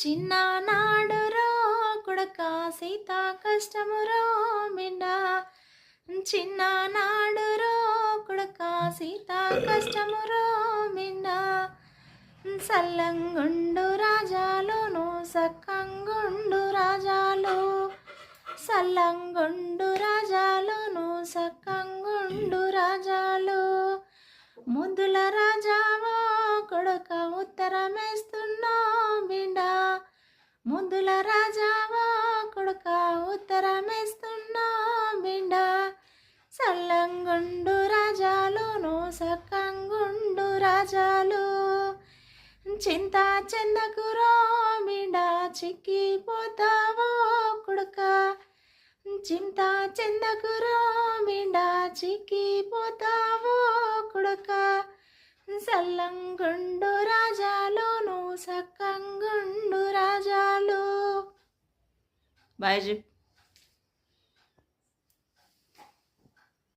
చిన్ననాడురో కొడక సీత కష్టమురో బిడ్డ చిన్ననాడురో కొడక సీత కష్టమురో బిడ్డ సల్లంగుండు రాజాలును సక్కంగుండు రాజాలు సల్లంగుండు రాజాలును సక్కంగుండు రాజాలు ముద్దుల రాజావో కొడుక ఉత్తరమేస్తున్నా బిడ్డ ముద్దుల రాజావో కొడుక ఉత్తరమేస్తున్నా బిడ్డ సల్లంగుండు రాజాలును సక్కంగుండు రాజాలు చింత చెందకురో బిడ్డ చిక్కిపోతావో కొడుక చింత చెందకురో బిడ్డ చిక్కిపోతావో కొడుక సల్లంగుండు రాజాలును సక్కంగుండు రాజాలు బాయ్